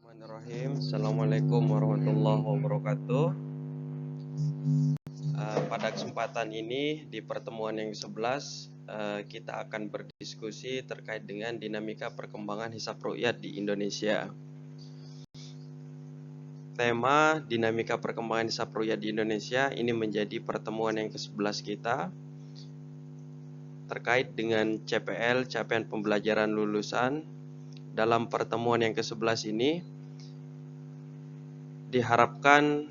Bismillahirrahmanirrahim. Assalamualaikum warahmatullahi wabarakatuh. Pada kesempatan ini di pertemuan yang ke-11 kita akan berdiskusi terkait dengan dinamika perkembangan hisab ru'yat di Indonesia. Tema dinamika perkembangan hisab ru'yat di Indonesia ini menjadi pertemuan yang ke-11 kita terkait dengan CPL, capaian pembelajaran lulusan. Dalam pertemuan yang ke-11 ini diharapkan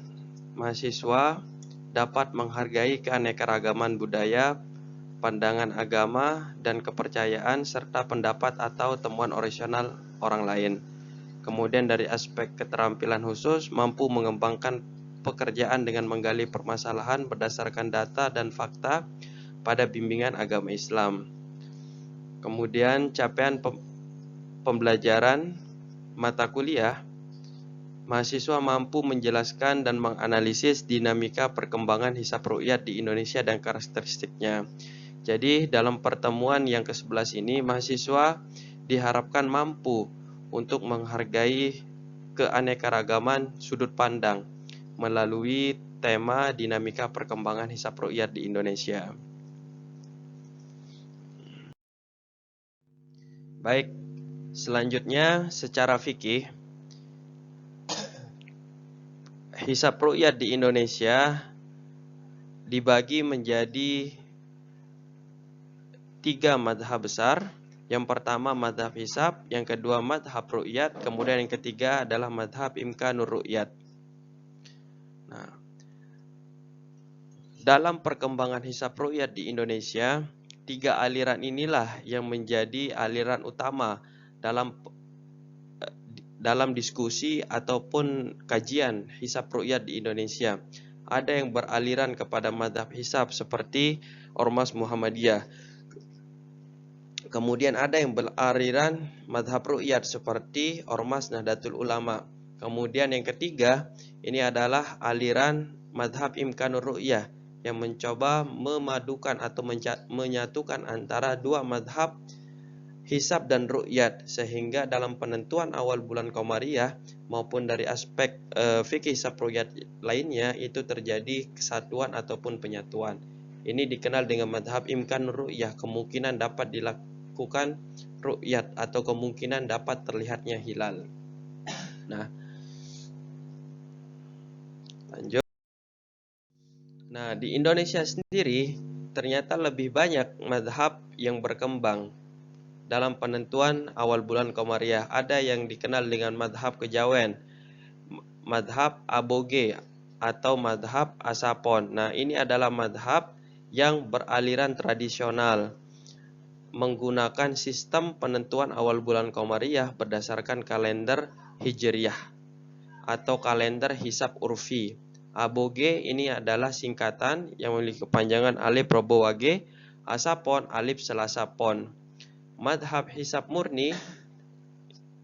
mahasiswa dapat menghargai keanekaragaman budaya, pandangan agama, dan kepercayaan, serta pendapat atau temuan orisinal orang lain. Kemudian dari aspek keterampilan khusus, mampu mengembangkan pekerjaan dengan menggali permasalahan berdasarkan data dan fakta pada bimbingan agama Islam. Kemudian capaian pembelajaran mata kuliah, mahasiswa mampu menjelaskan dan menganalisis dinamika perkembangan hisab ru'yat di Indonesia dan karakteristiknya. Jadi dalam pertemuan yang ke-11 ini, mahasiswa diharapkan mampu untuk menghargai keanekaragaman sudut pandang melalui tema dinamika perkembangan hisab ru'yat di Indonesia. Baik, selanjutnya secara fikih, hisab ru'yat di Indonesia dibagi menjadi 3 madhab besar. Yang pertama madhab hisab, yang kedua madhab ru'yat, kemudian yang ketiga adalah madhab imkanur ru'yat. Nah, dalam perkembangan hisab ru'yat di Indonesia, 3 aliran inilah yang menjadi aliran utama dalam diskusi ataupun kajian hisab ru'yat di Indonesia. Ada yang beraliran kepada madhab hisab seperti Ormas Muhammadiyah. Kemudian ada yang beraliran madhab ru'yat seperti Ormas Nahdlatul Ulama. Kemudian yang ketiga, ini adalah aliran madhab imkanur ru'yah yang mencoba memadukan atau menyatukan antara dua madhab hisab dan ru'yat, sehingga dalam penentuan awal bulan Qamariyah maupun dari aspek fikih hisab ru'yat lainnya itu terjadi kesatuan ataupun penyatuan. Ini dikenal dengan madhab imkanur ru'yah, kemungkinan dapat dilakukan ru'yat atau kemungkinan dapat terlihatnya hilal. Nah, lanjut. Nah, di Indonesia sendiri ternyata lebih banyak madhab yang berkembang dalam penentuan awal bulan Qamariyah. Ada yang dikenal dengan madhab kejawen, madhab aboge, atau madhab asapon. Nah, ini adalah madhab yang beraliran tradisional, menggunakan sistem penentuan awal bulan Qamariyah berdasarkan kalender Hijriyah atau kalender hisab urfi. Aboge ini adalah singkatan yang memiliki kepanjangan alif robo wage, asapon alif selasa pon. Madhab hisab murni,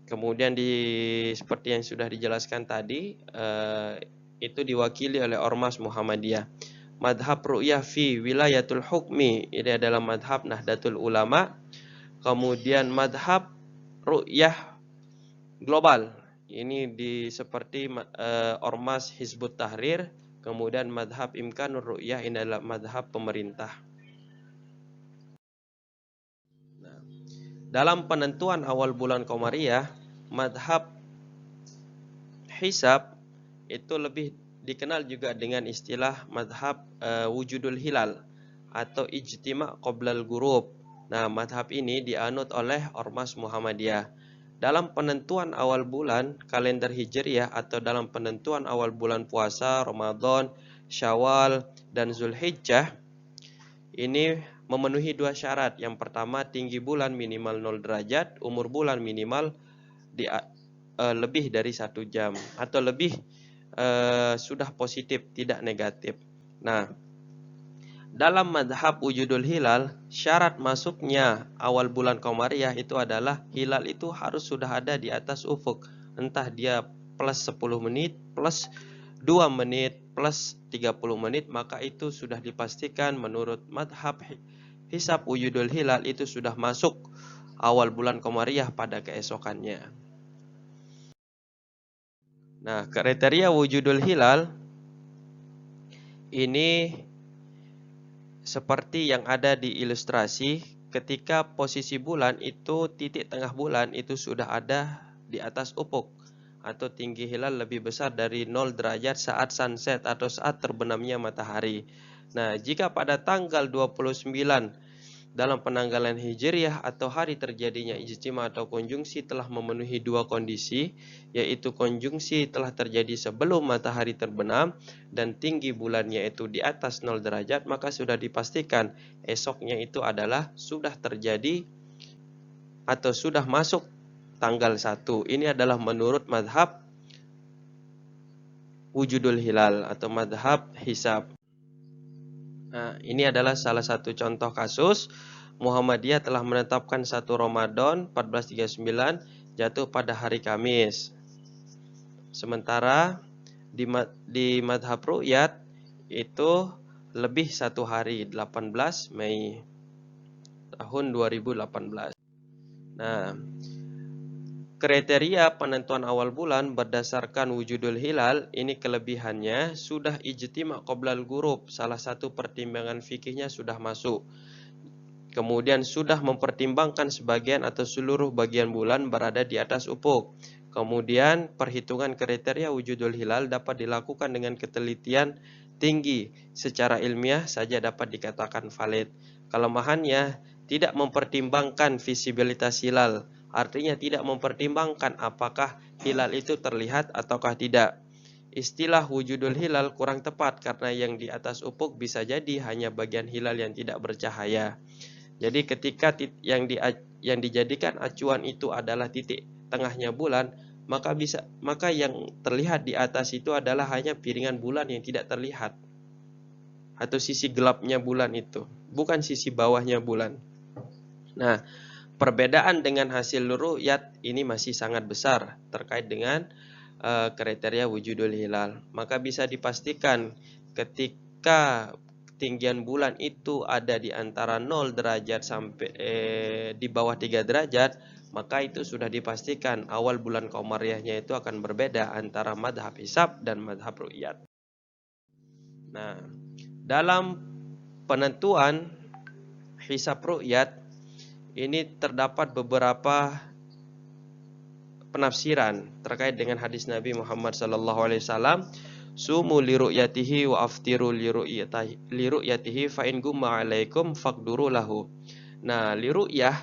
kemudian seperti yang sudah dijelaskan tadi, itu diwakili oleh Ormas Muhammadiyah. Madhab ru'yah fi wilayatul hukmi, ini adalah madhab Nahdlatul Ulama. Kemudian madhab ru'yah global, ini seperti Ormas Hizbut Tahrir. Kemudian madhab imkanur ru'yah, ini adalah madhab pemerintah. Dalam penentuan awal bulan Qamariyah, madhab hisab itu lebih dikenal juga dengan istilah madhab wujudul hilal atau ijtima' qoblal ghurub. Nah, madhab ini dianut oleh Ormas Muhammadiyah. Dalam penentuan awal bulan kalender Hijriyah atau dalam penentuan awal bulan puasa, Ramadan, Syawal, dan Zulhijjah, ini memenuhi 2 syarat. Yang pertama, tinggi bulan minimal 0 derajat, umur bulan minimal lebih dari 1 jam atau lebih sudah positif, tidak negatif. Nah, dalam madhab wujudul hilal, syarat masuknya awal bulan Qamariyah itu adalah hilal itu harus sudah ada di atas ufuk. Entah dia plus 10 menit, plus 2 menit, plus 30 menit, maka itu sudah dipastikan menurut madhab hisab wujudul hilal itu sudah masuk awal bulan Qamariyah pada keesokannya. Nah, kriteria wujudul hilal ini seperti yang ada di ilustrasi, ketika posisi bulan itu titik tengah bulan itu sudah ada di atas ufuk atau tinggi hilal lebih besar dari 0 derajat saat sunset atau saat terbenamnya matahari. Nah, jika pada tanggal 29 dalam penanggalan Hijriah atau hari terjadinya ijtima atau konjungsi telah memenuhi dua kondisi, yaitu konjungsi telah terjadi sebelum matahari terbenam dan tinggi bulannya itu di atas 0 derajat, maka sudah dipastikan esoknya itu adalah sudah terjadi atau sudah masuk tanggal 1. Ini adalah menurut madhab wujudul hilal atau madhab hisab. Nah, ini adalah salah satu contoh kasus Muhammadiyah telah menetapkan 1 Ramadan 1439 jatuh pada hari Kamis. Sementara di madhab ru'yat itu lebih 1 hari, 18 Mei tahun 2018. Nah, kriteria penentuan awal bulan berdasarkan wujudul hilal ini kelebihannya sudah ijtima qoblal ghurub, salah satu pertimbangan fikihnya sudah masuk. Kemudian sudah mempertimbangkan sebagian atau seluruh bagian bulan berada di atas ufuk. Kemudian perhitungan kriteria wujudul hilal dapat dilakukan dengan ketelitian tinggi. Secara ilmiah saja dapat dikatakan valid. Kelemahannya tidak mempertimbangkan visibilitas hilal. Artinya tidak mempertimbangkan apakah hilal itu terlihat ataukah tidak. Istilah wujudul hilal kurang tepat karena yang di atas ufuk bisa jadi hanya bagian hilal yang tidak bercahaya. Jadi ketika yang dijadikan acuan itu adalah titik tengahnya bulan, maka yang terlihat di atas itu adalah hanya piringan bulan yang tidak terlihat atau sisi gelapnya bulan itu, bukan sisi bawahnya bulan. Nah, perbedaan dengan hasil ru'yat ini masih sangat besar terkait dengan kriteria wujudul hilal. Maka bisa dipastikan ketika ketinggian bulan itu ada di antara 0 derajat sampai di bawah 3 derajat, maka itu sudah dipastikan awal bulan Qamariyahnya itu akan berbeda antara madhab hisab dan madhab ru'yat. Nah, dalam penentuan hisab ru'yat ini terdapat beberapa penafsiran terkait dengan hadis Nabi Muhammad SAW. Sumu li ru'yatihi wa aftiru li ru'yatihi fa in gumma alaikum faqduru lahu. Nah, li ru'yah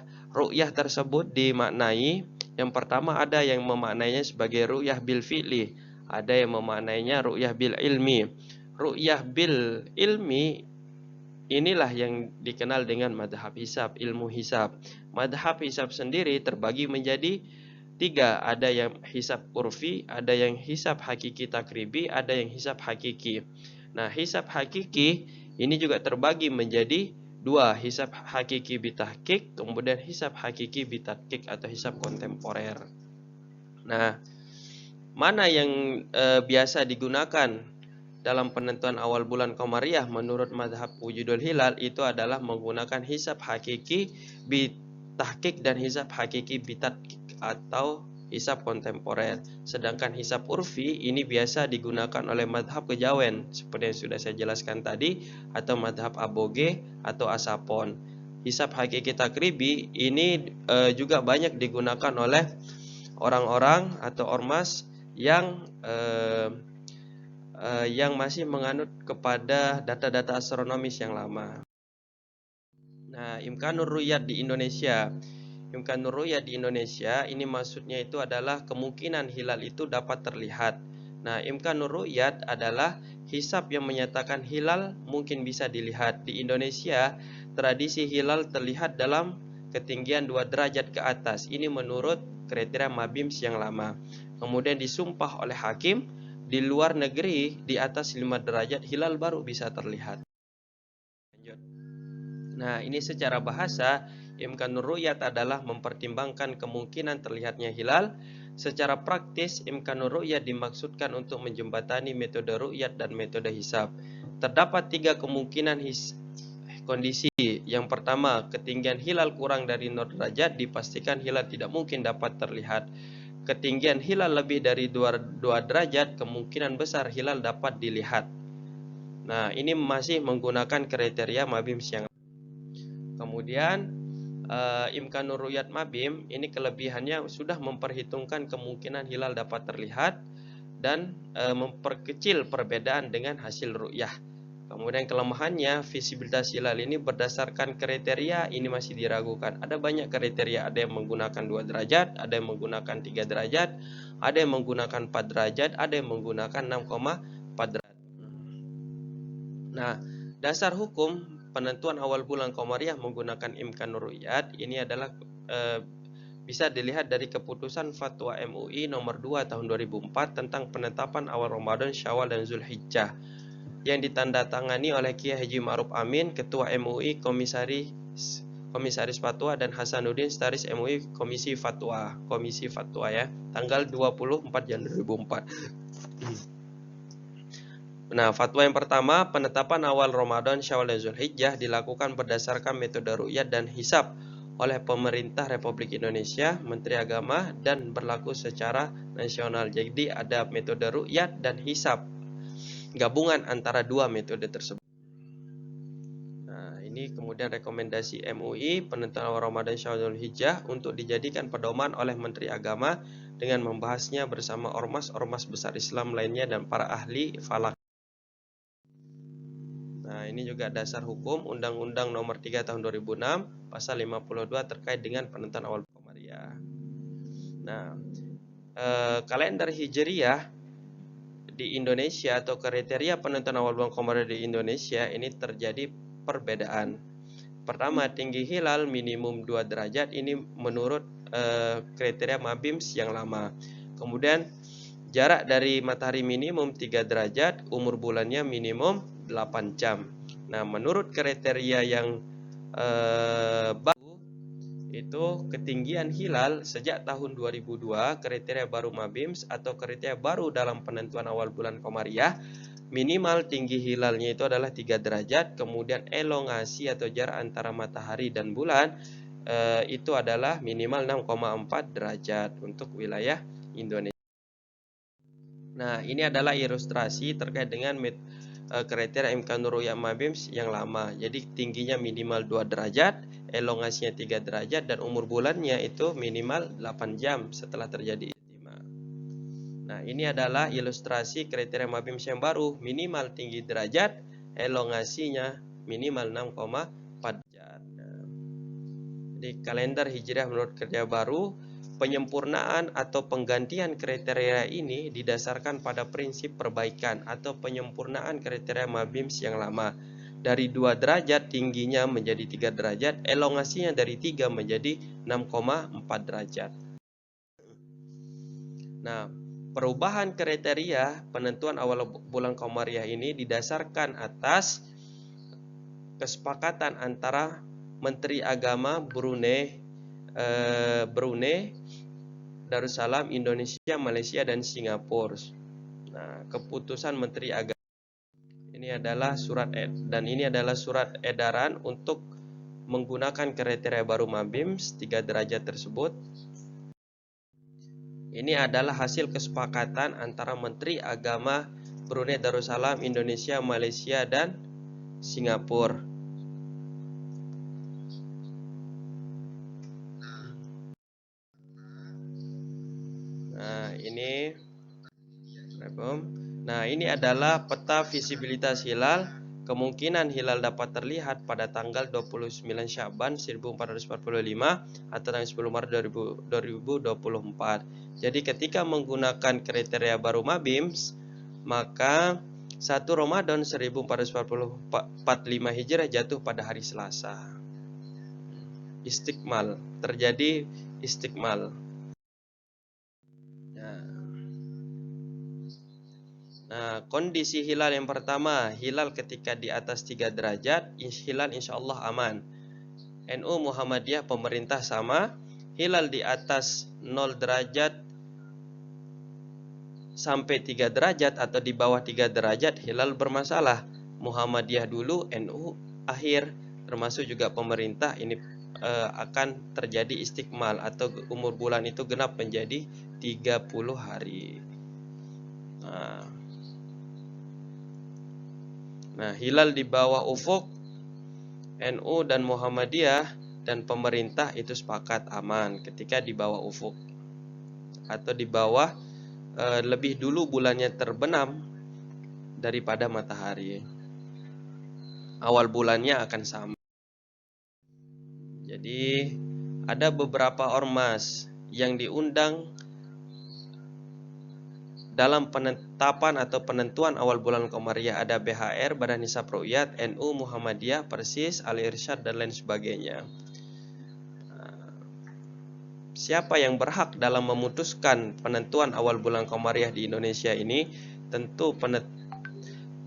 tersebut dimaknai, yang pertama ada yang memaknainya sebagai ru'yah bil fi'li, ada yang memaknainya ru'yah bil ilmi. Ru'yah bil ilmi inilah yang dikenal dengan madhab hisab, ilmu hisab. Madhab hisab sendiri terbagi menjadi 3, ada yang hisab urfi, ada yang hisab hakiki takribi, ada yang hisab hakiki. Nah, hisab hakiki ini juga terbagi menjadi 2, hisab hakiki bitahqiq, kemudian hisab hakiki bitadqiq atau hisab kontemporer. Nah, mana yang biasa digunakan dalam penentuan awal bulan Qamariyah menurut madhab wujudul hilal itu adalah menggunakan hisab hakiki bitahqiq dan hisab hakiki bitadqiq atau hisab kontemporer. Sedangkan hisab urfi ini biasa digunakan oleh madhab kejawen seperti yang sudah saya jelaskan tadi, atau madhab aboge atau asapon. Hisab hakiki takribi ini juga banyak digunakan oleh orang-orang atau ormas yang masih menganut kepada data-data astronomis yang lama. Nah, Imkanur Ru'yat di Indonesia. Imkanur Ru'yat di Indonesia ini maksudnya itu adalah kemungkinan hilal itu dapat terlihat. Nah, Imkanur Ru'yat adalah hisab yang menyatakan hilal mungkin bisa dilihat. Di Indonesia, tradisi hilal terlihat dalam ketinggian 2 derajat ke atas. Ini menurut kriteria Mabims yang lama. Kemudian disumpah oleh hakim, di luar negeri di atas 5 derajat hilal baru bisa terlihat. Lanjut. Nah, ini secara bahasa, Imkanur Ru'yat adalah mempertimbangkan kemungkinan terlihatnya hilal. Secara praktis, Imkanur Ru'yat dimaksudkan untuk menjembatani metode ru'yat dan metode hisab. Terdapat 3 kemungkinan kondisi. Yang pertama, ketinggian hilal kurang dari 0 derajat, dipastikan hilal tidak mungkin dapat terlihat. ketinggian hilal lebih dari 2 derajat, kemungkinan besar hilal dapat dilihat. Nah, ini masih menggunakan kriteria MABIMS yang. Kemudian Imkanur Ru'yat MABIM ini kelebihannya sudah memperhitungkan kemungkinan hilal dapat terlihat dan memperkecil perbedaan dengan hasil ru'yah. Kemudian kelemahannya, visibilitas hilal ini berdasarkan kriteria ini masih diragukan. Ada banyak kriteria, ada yang menggunakan 2 derajat, ada yang menggunakan 3 derajat, ada yang menggunakan 4 derajat, ada yang menggunakan 6,4 derajat. Nah, dasar hukum penentuan awal bulan Qamariyah menggunakan Imkanur Ru'yat ini adalah bisa dilihat dari keputusan Fatwa MUI nomor 2 tahun 2004 tentang penetapan awal Ramadan, Syawal dan Zulhijjah yang ditandatangani oleh Kiai Haji Ma'ruf Amin, Ketua MUI, Komisaris Fatwa, dan Hasanuddin Staris MUI, Komisi Fatwa ya, tanggal 24 Januari 2004. Nah, fatwa yang pertama, penetapan awal Ramadan, Syawal dan Zulhijjah dilakukan berdasarkan metode ru'yat dan hisab oleh pemerintah Republik Indonesia, Menteri Agama, dan berlaku secara nasional. Jadi ada metode ru'yat dan hisab, gabungan antara dua metode tersebut. Nah, ini kemudian rekomendasi MUI penentuan awal Ramadan, Syawal dan Zulhijjah untuk dijadikan pedoman oleh Menteri Agama dengan membahasnya bersama ormas-ormas besar Islam lainnya dan para ahli falak. Nah, ini juga dasar hukum Undang-Undang Nomor 3 Tahun 2006 Pasal 52 terkait dengan penentuan awal Qamariyah. Nah, kalender Hijriyah di Indonesia atau kriteria penentuan awal bulan Qamariyah di Indonesia ini terjadi perbedaan. Pertama, tinggi hilal minimum 2 derajat ini menurut kriteria MABIMS yang lama. Kemudian jarak dari matahari minimum 3 derajat, umur bulannya minimum 8 jam. Nah, menurut kriteria yang baru itu ketinggian hilal sejak tahun 2002, kriteria baru MABIMS atau kriteria baru dalam penentuan awal bulan Qamariyah, minimal tinggi hilalnya itu adalah 3 derajat, kemudian elongasi atau jarak antara matahari dan bulan itu adalah minimal 6,4 derajat untuk wilayah Indonesia. Nah, ini adalah ilustrasi terkait dengan kriteria Imkanur Ru'yat MABIMS yang lama. Jadi tingginya minimal 2 derajat, elongasinya 3 derajat, dan umur bulannya itu minimal 8 jam setelah terjadi ijtima. Nah, ini adalah ilustrasi kriteria MABIMS yang baru, minimal tinggi derajat, elongasinya minimal 6,4 derajat. Nah, jadi kalender Hijriah menurut kriteria baru, penyempurnaan atau penggantian kriteria ini didasarkan pada prinsip perbaikan atau penyempurnaan kriteria MABIMS yang lama. Dari 2 derajat tingginya menjadi 3 derajat, elongasinya dari 3 menjadi 6,4 derajat. Nah, perubahan kriteria penentuan awal bulan Qamariyah ini didasarkan atas kesepakatan antara Menteri Agama Brunei, Darussalam, Indonesia, Malaysia, dan Singapura. Nah, keputusan Menteri Agama ini adalah surat edaran untuk menggunakan kriteria baru MABIMS 3 derajat tersebut. Ini adalah hasil kesepakatan antara Menteri Agama Brunei Darussalam, Indonesia, Malaysia, dan Singapura. Nah, ini adalah peta visibilitas hilal. Kemungkinan hilal dapat terlihat pada tanggal 29 Sya'ban 1445 atau tanggal 10 Maret 2024. Jadi ketika menggunakan kriteria baru MABIMS, maka 1 Ramadan 1445 Hijriah jatuh pada hari Selasa. Istiqmal, terjadi istiqmal. Nah, kondisi hilal yang pertama, hilal ketika di atas 3 derajat, hilal insya Allah aman. NU Muhammadiyah pemerintah sama, hilal di atas 0 derajat sampai 3 derajat atau di bawah 3 derajat, hilal bermasalah. Muhammadiyah dulu, NU akhir, termasuk juga pemerintah ini akan terjadi istikmal atau umur bulan itu genap menjadi 30 hari. Nah, hilal di bawah ufuk, NU dan Muhammadiyah dan pemerintah itu sepakat aman ketika di bawah ufuk atau di bawah lebih dulu bulannya terbenam daripada matahari. Awal bulannya akan sama. Jadi ada beberapa ormas yang diundang dalam penetapan atau penentuan awal bulan Qamariyah. Ada BHR, Badan Hisab Ru'yat, NU, Muhammadiyah, Persis, Al-Irsyad dan lain sebagainya. Siapa yang berhak dalam memutuskan penentuan awal bulan Qamariyah di Indonesia ini? Tentu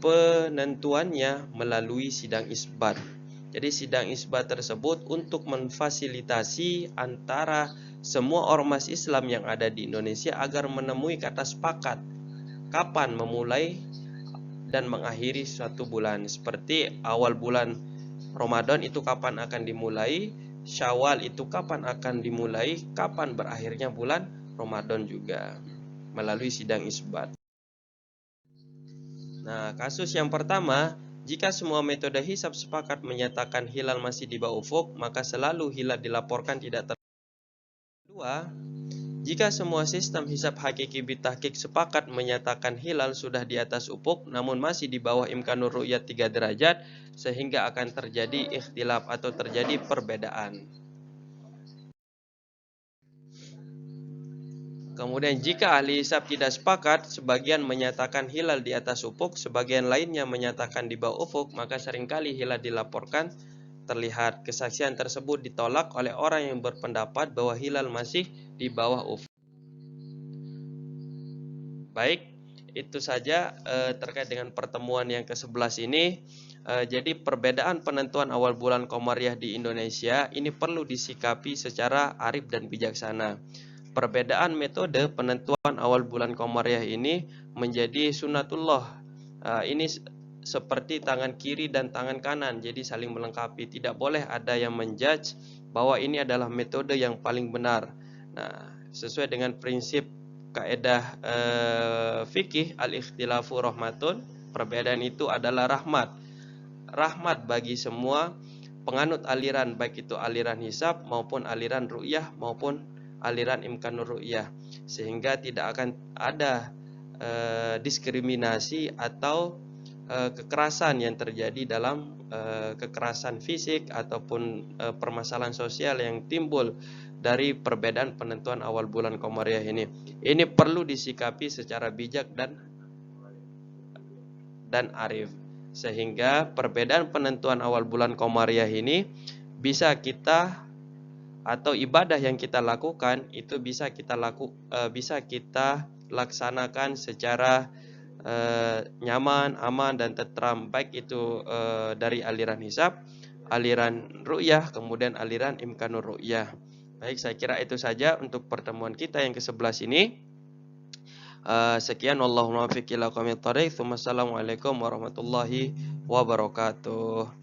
penentuannya melalui sidang isbat. Jadi sidang isbat tersebut untuk memfasilitasi antara semua ormas Islam yang ada di Indonesia agar menemui kata sepakat kapan memulai dan mengakhiri suatu bulan. Seperti awal bulan Ramadan itu kapan akan dimulai, Syawal itu kapan akan dimulai, kapan berakhirnya bulan Ramadan juga melalui sidang isbat. Nah, kasus yang pertama, jika semua metode hisab sepakat menyatakan hilal masih di bawah ufuk, maka selalu hilal dilaporkan tidak Kedua, jika semua sistem hisab hakiki bitahqiq sepakat menyatakan hilal sudah di atas ufuk namun masih di bawah imkanur ru'yat 3 derajat, sehingga akan terjadi ikhtilaf atau terjadi perbedaan. Kemudian jika ahli hisab tidak sepakat, sebagian menyatakan hilal di atas ufuk, sebagian lainnya menyatakan di bawah ufuk, maka seringkali hilal dilaporkan terlihat. Kesaksian tersebut ditolak oleh orang yang berpendapat bahwa hilal masih di bawah ufuk. Baik, itu saja terkait dengan pertemuan yang ke-11 ini. Jadi perbedaan penentuan awal bulan Qamariyah di Indonesia ini perlu disikapi secara arif dan bijaksana. Perbedaan metode penentuan awal bulan Qamariyah ini menjadi sunatullah. Ini seperti tangan kiri dan tangan kanan, jadi saling melengkapi. Tidak boleh ada yang menjudge bahwa ini adalah metode yang paling benar. Nah, sesuai dengan prinsip kaidah fikih al-ikhtilafu rahmatun, perbedaan itu adalah rahmat. Rahmat bagi semua penganut aliran, baik itu aliran hisab maupun aliran ru'yah maupun aliran imkanur ru'yah, sehingga tidak akan ada diskriminasi atau kekerasan yang terjadi dalam kekerasan fisik ataupun permasalahan sosial yang timbul dari perbedaan penentuan awal bulan Qamariyah ini. Ini perlu disikapi secara bijak dan arif, sehingga perbedaan penentuan awal bulan Qamariyah ini bisa kita atau ibadah yang kita lakukan itu bisa kita laksanakan secara nyaman, aman dan tentram, baik itu dari aliran hisab, aliran ru'yah, kemudian aliran imkanur ru'yah. Baik, saya kira itu saja untuk pertemuan kita yang ke-11 ini. Sekian, wallahul muwaffiq ila aqwamit thoriq. Wassalamualaikum warahmatullahi wabarakatuh.